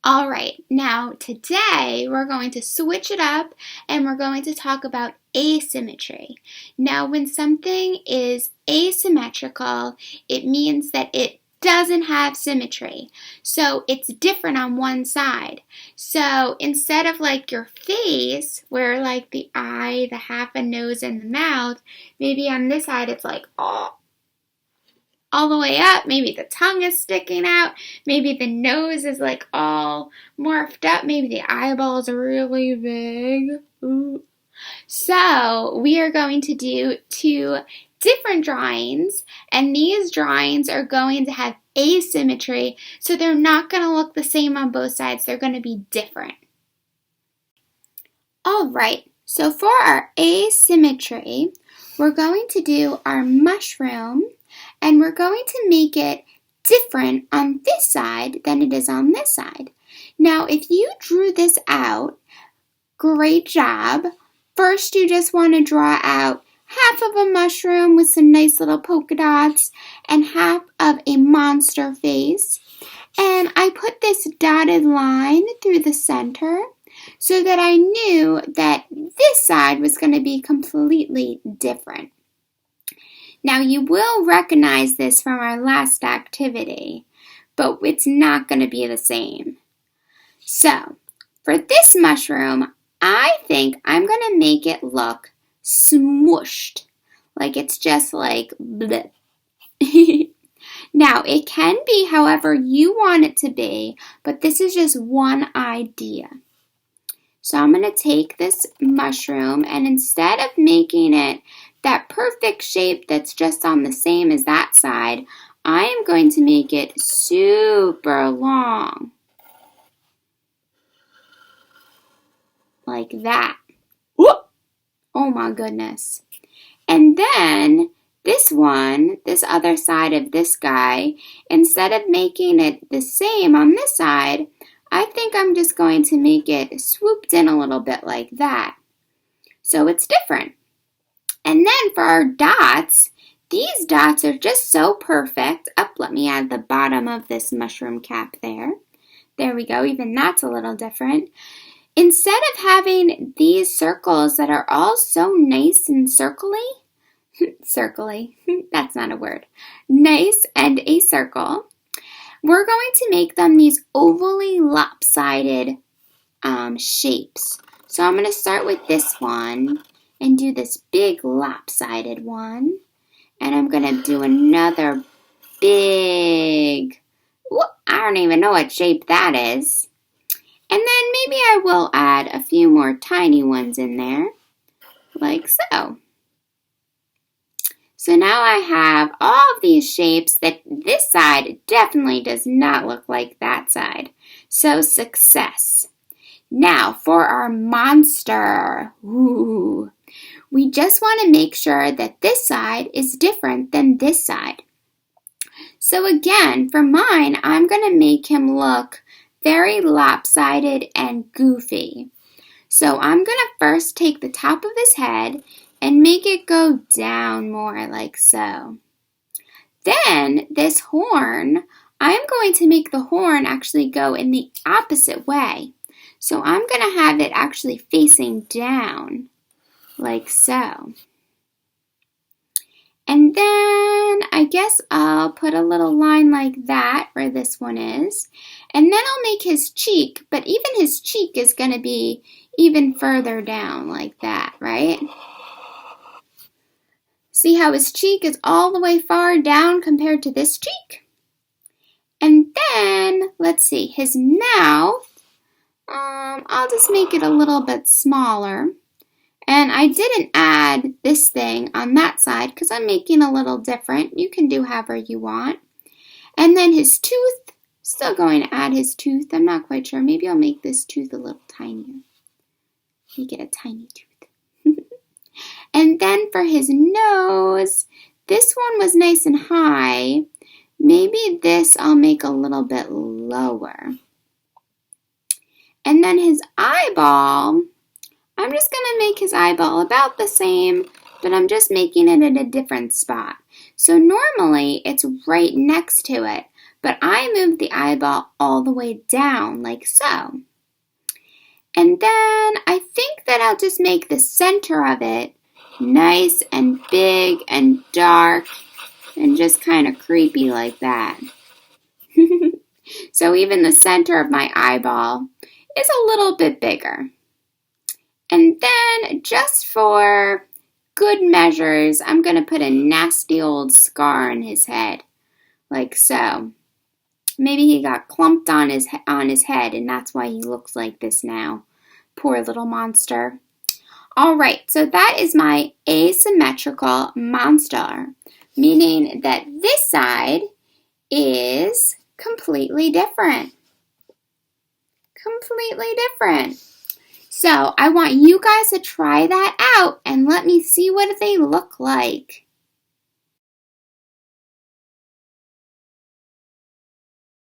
All right, now today we're going to switch it up and we're going to talk about asymmetry. Now, when something is asymmetrical, it means that it doesn't have symmetry. So it's different on one side. So instead of like your face, where like the eye, the half a nose, and the mouth, maybe on this side it's like all the way up. Maybe the tongue is sticking out. Maybe the nose is like all morphed up. Maybe the eyeballs are really big. Ooh. So we are going to do two different drawings, and these drawings are going to have asymmetry, so they're not going to look the same on both sides. They're going to be different. All right, so for our asymmetry, we're going to do our mushroom, and we're going to make it different on this side than it is on this side. Now, if you drew this out, great job. First, you just want to draw out half of a mushroom with some nice little polka dots and half of a monster face. And I put this dotted line through the center so that I knew that this side was going to be completely different. Now, you will recognize this from our last activity, but it's not going to be the same. So, for this mushroom, I think I'm going to make it look smooshed, like it's just like bleh. Now, it can be however you want it to be, but this is just one idea. So I'm going to take this mushroom, and instead of making it that perfect shape that's just on the same as that side, I am going to make it super long. Like that. Whoop! Oh my goodness. And then this one, this other side of this guy, instead of making it the same on this side, I think I'm just going to make it swooped in a little bit like that. So it's different. And then for our dots, these dots are just so perfect. Let me add the bottom of this mushroom cap there. There we go. Even that's a little different. Instead of having these circles that are all so nice and circly, that's not a word, nice and a circle, we're going to make them these ovally lopsided shapes. So I'm going to start with this one and do this big lopsided one. And I'm going to do another big, I don't even know what shape that is. And then maybe I will add a few more tiny ones in there, like so. So now I have all of these shapes that this side definitely does not look like that side. So success. Now for our monster. Ooh. We just want to make sure that this side is different than this side. So again, for mine, I'm going to make him look very lopsided and goofy. So I'm going to first take the top of his head and make it go down more like so. Then this horn, I'm going to make the horn actually go in the opposite way. So I'm going to have it actually facing down like so. And then I guess I'll put a little line like that where this one is. And then I'll make his cheek, but even his cheek is going to be even further down like that, right? See how his cheek is all the way far down compared to this cheek? And then, let's see, his mouth, I'll just make it a little bit smaller. And I didn't add this thing on that side because I'm making a little different. You can do however you want. And then his tooth, still going to add his tooth. I'm not quite sure. Maybe I'll make this tooth a little tinier. Make it a tiny tooth. And then for his nose, this one was nice and high. Maybe this I'll make a little bit lower. And then his eyeball, I'm just going to make his eyeball about the same, but I'm just making it at a different spot. So normally it's right next to it, but I moved the eyeball all the way down like so. And then I think that I'll just make the center of it nice and big and dark and just kind of creepy like that. So even the center of my eyeball is a little bit bigger. And then just for good measures, I'm going to put a nasty old scar on his head, like so. Maybe he got clumped on his head and that's why he looks like this now. Poor little monster. Alright, so that is my asymmetrical monster, meaning that this side is completely different. Completely different. So I want you guys to try that out and let me see what they look like.